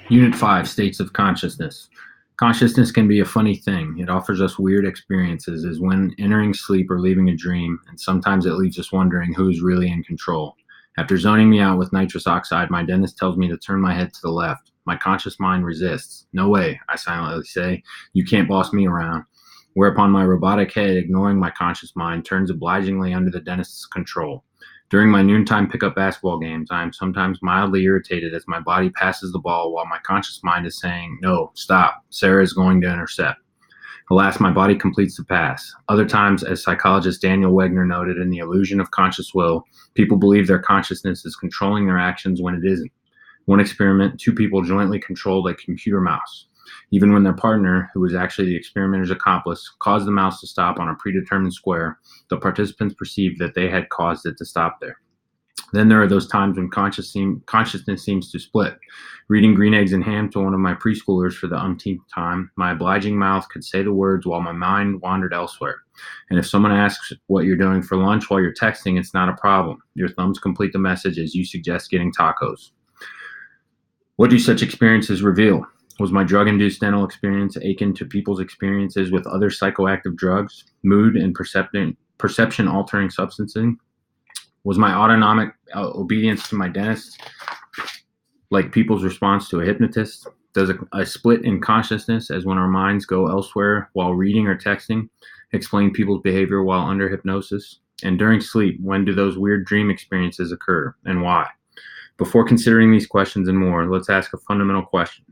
Unit 5, States of Consciousness. Consciousness can be a funny thing. It offers us weird experiences as when entering sleep or leaving a dream, and sometimes it leaves us wondering who is really in control. After zoning me out with nitrous oxide, my dentist tells me to turn my head to the left. My conscious mind resists. No way, I silently say. You can't boss me around. Whereupon my robotic head, ignoring my conscious mind, turns obligingly under the dentist's control. During my noontime pickup basketball games, I am sometimes mildly irritated as my body passes the ball while my conscious mind is saying, no, stop, Sarah is going to intercept. Alas, my body completes the pass. Other times, as psychologist Daniel Wegner noted in The Illusion of Conscious Will, people believe their consciousness is controlling their actions when it isn't. One experiment, two people jointly controlled a computer mouse. Even when their partner, who was actually the experimenter's accomplice, caused the mouse to stop on a predetermined square, the participants perceived that they had caused it to stop there. Then there are those times when consciousness seems to split. Reading Green Eggs and Ham to one of my preschoolers for the umpteenth time, my obliging mouth could say the words while my mind wandered elsewhere. And if someone asks what you're doing for lunch while you're texting, it's not a problem. Your thumbs complete the message as you suggest getting tacos. What do such experiences reveal? Was my drug-induced dental experience akin to people's experiences with other psychoactive drugs, mood and perception-altering substances? Was my autonomic obedience to my dentist like people's response to a hypnotist? Does a split in consciousness, as when our minds go elsewhere while reading or texting, explain people's behavior while under hypnosis? And during sleep, when do those weird dream experiences occur, and why? Before considering these questions and more, let's ask a fundamental question.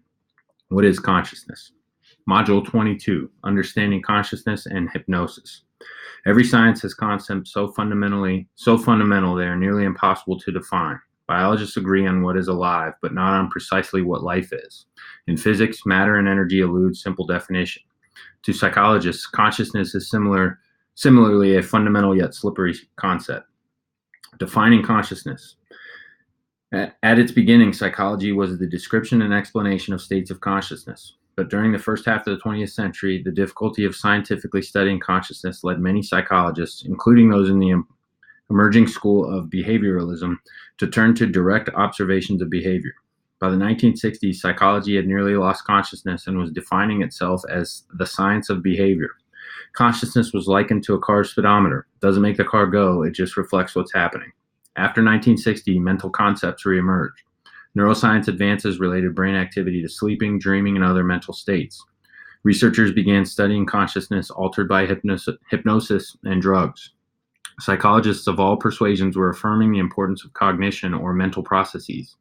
What is consciousness? Module 22, Understanding Consciousness and Hypnosis. Every science has concepts so fundamental they are nearly impossible to define. Biologists agree on what is alive, but not on precisely what life is. In physics, matter and energy elude simple definition. To psychologists, consciousness is similarly a fundamental yet slippery concept. Defining consciousness. At its beginning, psychology was the description and explanation of states of consciousness. But during the first half of the 20th century, the difficulty of scientifically studying consciousness led many psychologists, including those in the emerging school of behavioralism, to turn to direct observations of behavior. By the 1960s, psychology had nearly lost consciousness and was defining itself as the science of behavior. Consciousness was likened to a car's speedometer. It doesn't make the car go, it just reflects what's happening. After 1960, mental concepts reemerged. Neuroscience advances related brain activity to sleeping, dreaming, and other mental states. Researchers began studying consciousness altered by hypnosis and drugs. Psychologists of all persuasions were affirming the importance of cognition or mental processes.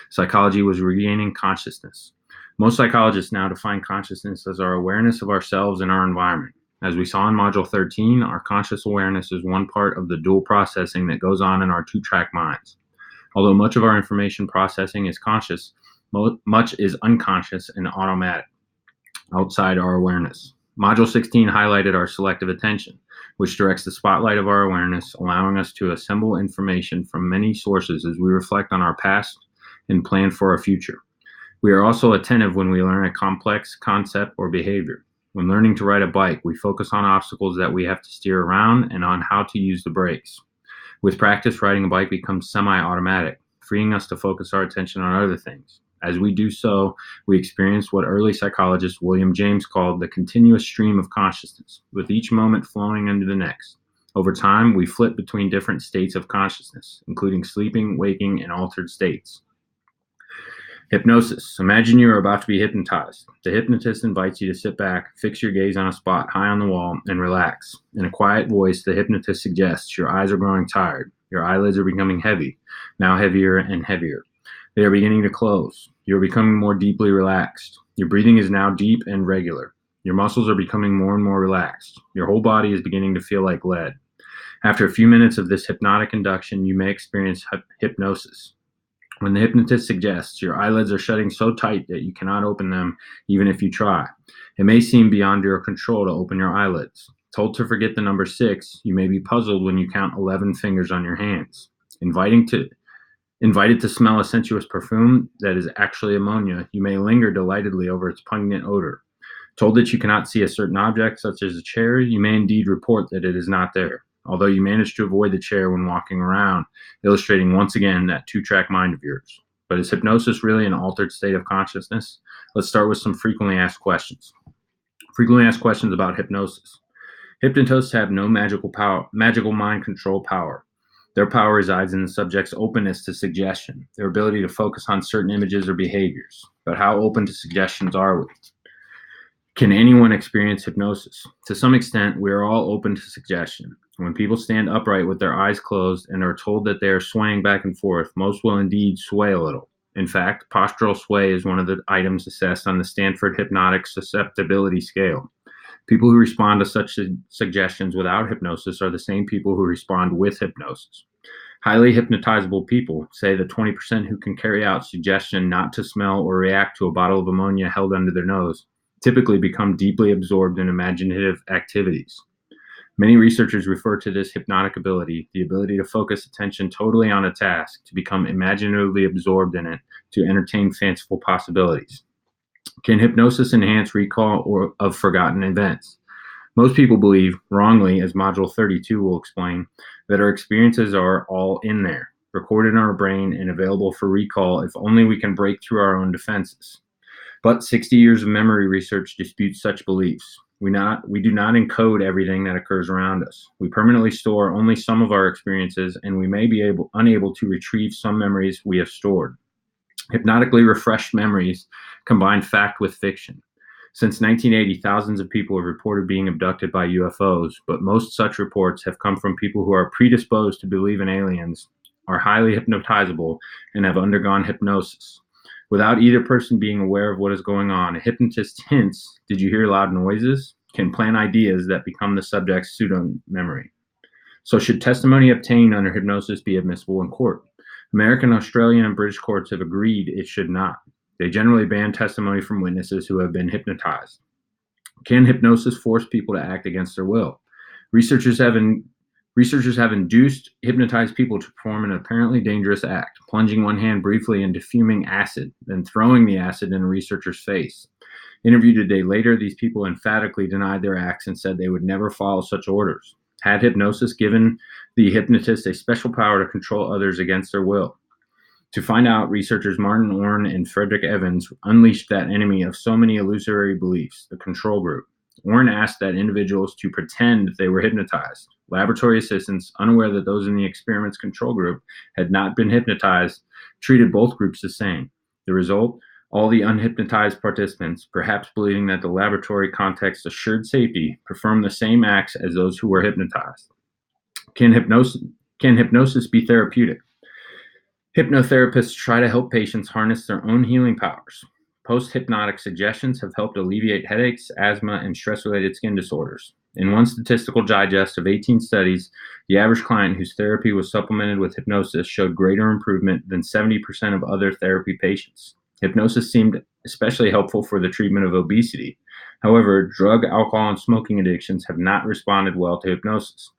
Psychology was regaining consciousness. Most psychologists now define consciousness as our awareness of ourselves and our environment. As we saw in Module 13, our conscious awareness is one part of the dual processing that goes on in our two-track minds. Although much of our information processing is conscious, much is unconscious and automatic, outside our awareness. Module 16 highlighted our selective attention, which directs the spotlight of our awareness, allowing us to assemble information from many sources as we reflect on our past and plan for our future. We are also attentive when we learn a complex concept or behavior. When learning to ride a bike, we focus on obstacles that we have to steer around and on how to use the brakes. With practice, riding a bike becomes semi-automatic, freeing us to focus our attention on other things. As we do so, we experience what early psychologist William James called the continuous stream of consciousness, with each moment flowing into the next. Over time, we flip between different states of consciousness, including sleeping, waking, and altered states. Hypnosis. Imagine you are about to be hypnotized. The hypnotist invites you to sit back, fix your gaze on a spot high on the wall, and relax. In a quiet voice, the hypnotist suggests your eyes are growing tired. Your eyelids are becoming heavy, now heavier and heavier. They are beginning to close. You are becoming more deeply relaxed. Your breathing is now deep and regular. Your muscles are becoming more and more relaxed. Your whole body is beginning to feel like lead. After a few minutes of this hypnotic induction, you may experience hypnosis. When the hypnotist suggests your eyelids are shutting so tight that you cannot open them even if you try. It may seem beyond your control to open your eyelids. Told to forget the number 6, you may be puzzled when you count 11 fingers on your hands. Invited to smell a sensuous perfume that is actually ammonia, you may linger delightedly over its pungent odor. Told that you cannot see a certain object, such as a chair, you may indeed report that it is not there, although you manage to avoid the chair when walking around, illustrating once again that two-track mind of yours. But is hypnosis really an altered state of consciousness? Let's start with some frequently asked questions. Frequently asked questions about hypnosis. Hypnotists have no magical mind control power. Their power resides in the subject's openness to suggestion, their ability to focus on certain images or behaviors. But how open to suggestions are we? Can anyone experience hypnosis? To some extent, we are all open to suggestion. When people stand upright with their eyes closed and are told that they are swaying back and forth, most will indeed sway a little. In fact, postural sway is one of the items assessed on the Stanford Hypnotic Susceptibility Scale. People who respond to such suggestions without hypnosis are the same people who respond with hypnosis. Highly hypnotizable people, say the 20% who can carry out suggestion not to smell or react to a bottle of ammonia held under their nose, typically become deeply absorbed in imaginative activities. Many researchers refer to this hypnotic ability, the ability to focus attention totally on a task, to become imaginatively absorbed in it, to entertain fanciful possibilities. Can hypnosis enhance recall of forgotten events? Most people believe, wrongly, as Module 32 will explain, that our experiences are all in there, recorded in our brain and available for recall if only we can break through our own defenses. But 60 years of memory research disputes such beliefs. We do not encode everything that occurs around us. We permanently store only some of our experiences, and we may be unable to retrieve some memories we have stored. Hypnotically refreshed memories combine fact with fiction. Since 1980, thousands of people have reported being abducted by UFOs, but most such reports have come from people who are predisposed to believe in aliens, are highly hypnotizable, and have undergone hypnosis. Without either person being aware of what is going on, a hypnotist hints, "Did you hear loud noises?" Can plant ideas that become the subject's pseudo-memory. So should testimony obtained under hypnosis be admissible in court? American, Australian, and British courts have agreed it should not. They generally ban testimony from witnesses who have been hypnotized. Can hypnosis force people to act against their will? Researchers have induced hypnotized people to perform an apparently dangerous act, plunging one hand briefly into fuming acid, then throwing the acid in a researcher's face. Interviewed a day later, these people emphatically denied their acts and said they would never follow such orders. Had hypnosis given the hypnotist a special power to control others against their will? To find out, researchers Martin Orne and Frederick Evans unleashed that enemy of so many illusory beliefs, the control group. Orne asked that individuals to pretend they were hypnotized. Laboratory assistants, unaware that those in the experiment's control group had not been hypnotized, treated both groups the same. The result? All the unhypnotized participants, perhaps believing that the laboratory context assured safety, performed the same acts as those who were hypnotized. Can hypnosis be therapeutic? Hypnotherapists try to help patients harness their own healing powers. Post-hypnotic suggestions have helped alleviate headaches, asthma, and stress-related skin disorders. In one statistical digest of 18 studies, the average client whose therapy was supplemented with hypnosis showed greater improvement than 70% of other therapy patients. Hypnosis seemed especially helpful for the treatment of obesity. However, drug, alcohol, and smoking addictions have not responded well to hypnosis.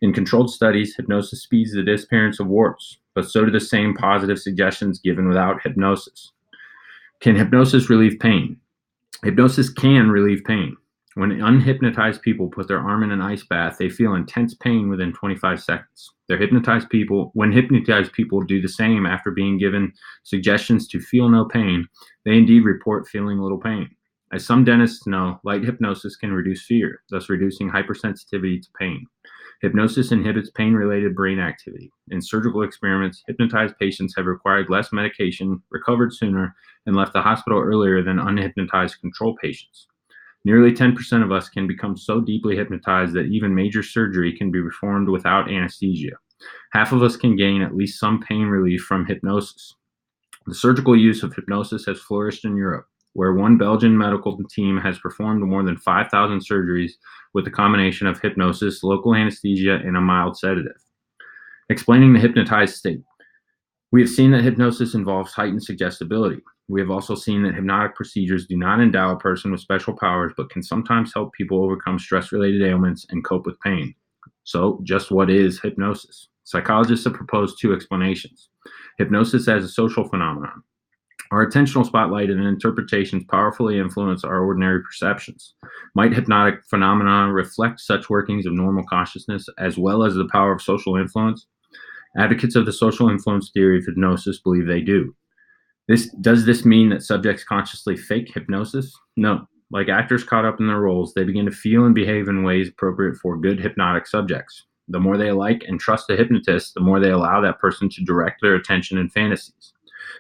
In controlled studies, hypnosis speeds the disappearance of warts, but so do the same positive suggestions given without hypnosis. Can hypnosis relieve pain? Hypnosis can relieve pain. When unhypnotized people put their arm in an ice bath, they feel intense pain within 25 seconds. When hypnotized people do the same after being given suggestions to feel no pain, they indeed report feeling little pain. As some dentists know, light hypnosis can reduce fear, thus reducing hypersensitivity to pain. Hypnosis inhibits pain-related brain activity. In surgical experiments, hypnotized patients have required less medication, recovered sooner, and left the hospital earlier than unhypnotized control patients. Nearly 10% of us can become so deeply hypnotized that even major surgery can be performed without anesthesia. Half of us can gain at least some pain relief from hypnosis. The surgical use of hypnosis has flourished in Europe, where one Belgian medical team has performed more than 5,000 surgeries with a combination of hypnosis, local anesthesia, and a mild sedative. Explaining the hypnotized state. We have seen that hypnosis involves heightened suggestibility. We have also seen that hypnotic procedures do not endow a person with special powers, but can sometimes help people overcome stress-related ailments and cope with pain. So, just what is hypnosis? Psychologists have proposed two explanations. Hypnosis as a social phenomenon. Our attentional spotlight and interpretations powerfully influence our ordinary perceptions. Might hypnotic phenomena reflect such workings of normal consciousness as well as the power of social influence? Advocates of the social influence theory of hypnosis believe they do. Does this mean that subjects consciously fake hypnosis? No. Like actors caught up in their roles, they begin to feel and behave in ways appropriate for good hypnotic subjects. The more they like and trust the hypnotist, the more they allow that person to direct their attention and fantasies.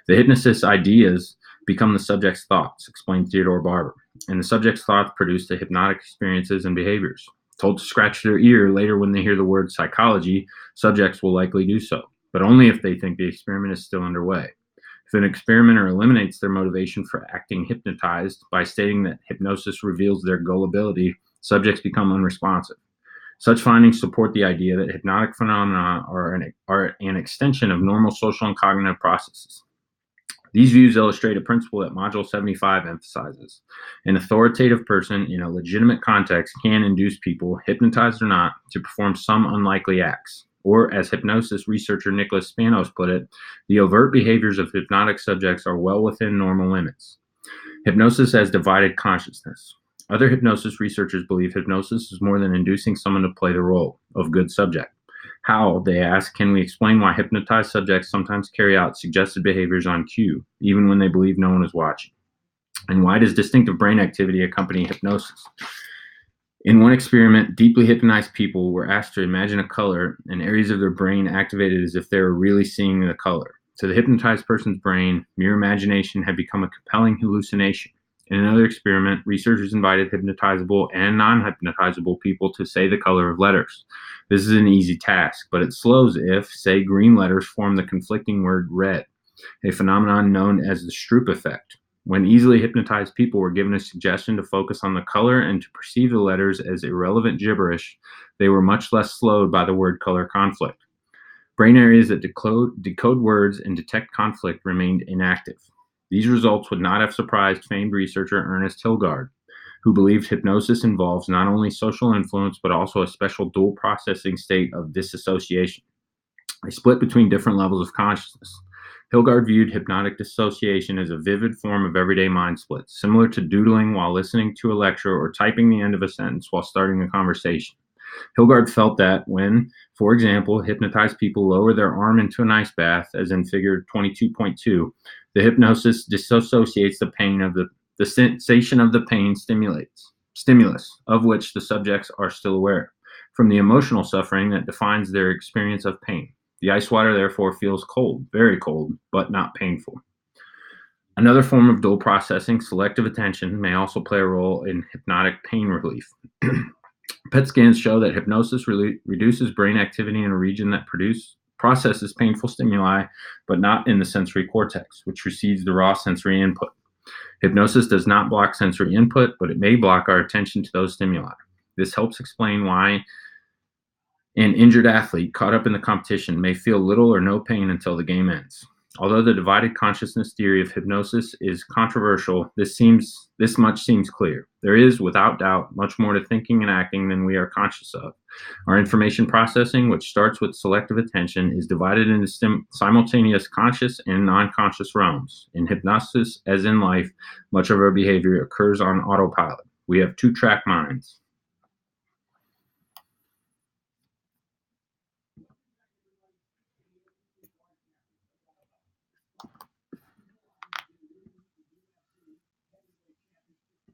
The hypnotist's ideas become the subject's thoughts, explained Theodore Barber, and the subject's thoughts produce the hypnotic experiences and behaviors. Told to scratch their ear later when they hear the word psychology, subjects will likely do so, but only if they think the experiment is still underway. If an experimenter eliminates their motivation for acting hypnotized by stating that hypnosis reveals their gullibility, subjects become unresponsive. Such findings support the idea that hypnotic phenomena are an extension of normal social and cognitive processes. These views illustrate a principle that Module 75 emphasizes. An authoritative person in a legitimate context can induce people, hypnotized or not, to perform some unlikely acts. Or, as hypnosis researcher Nicholas Spanos put it, the overt behaviors of hypnotic subjects are well within normal limits. Hypnosis has divided consciousness. Other hypnosis researchers believe hypnosis is more than inducing someone to play the role of good subject. How, they ask, can we explain why hypnotized subjects sometimes carry out suggested behaviors on cue, even when they believe no one is watching? And why does distinctive brain activity accompany hypnosis? In one experiment, deeply hypnotized people were asked to imagine a color, and areas of their brain activated as if they were really seeing the color. To the hypnotized person's brain, mere imagination had become a compelling hallucination. In another experiment, researchers invited hypnotizable and non-hypnotizable people to say the color of letters. This is an easy task, but it slows if, say, green letters form the conflicting word red, a phenomenon known as the Stroop effect. When easily hypnotized people were given a suggestion to focus on the color and to perceive the letters as irrelevant gibberish, they were much less slowed by the word color conflict. Brain areas that decode words and detect conflict remained inactive. These results would not have surprised famed researcher Ernest Hilgard, who believed hypnosis involves not only social influence but also a special dual processing state of disassociation, a split between different levels of consciousness. Hilgard viewed hypnotic dissociation as a vivid form of everyday mind splits, similar to doodling while listening to a lecture or typing the end of a sentence while starting a conversation. Hilgard felt that when, for example, hypnotized people lower their arm into an ice bath, as in figure 22.2, the hypnosis disassociates the pain of the sensation of the pain stimulus, of which the subjects are still aware, from the emotional suffering that defines their experience of pain. The ice water therefore feels cold, very cold, but not painful. Another form of dual processing, selective attention, may also play a role in hypnotic pain relief. PET scans show that hypnosis reduces brain activity in a region that processes painful stimuli, but not in the sensory cortex, which receives the raw sensory input. Hypnosis does not block sensory input, but it may block our attention to those stimuli. This helps explain why an injured athlete caught up in the competition may feel little or no pain until the game ends. Although the divided consciousness theory of hypnosis is controversial, this much seems clear. There is, without doubt, much more to thinking and acting than we are conscious of. Our information processing, which starts with selective attention, is divided into simultaneous conscious and non-conscious realms. In hypnosis, as in life, much of our behavior occurs on autopilot. We have two-track minds.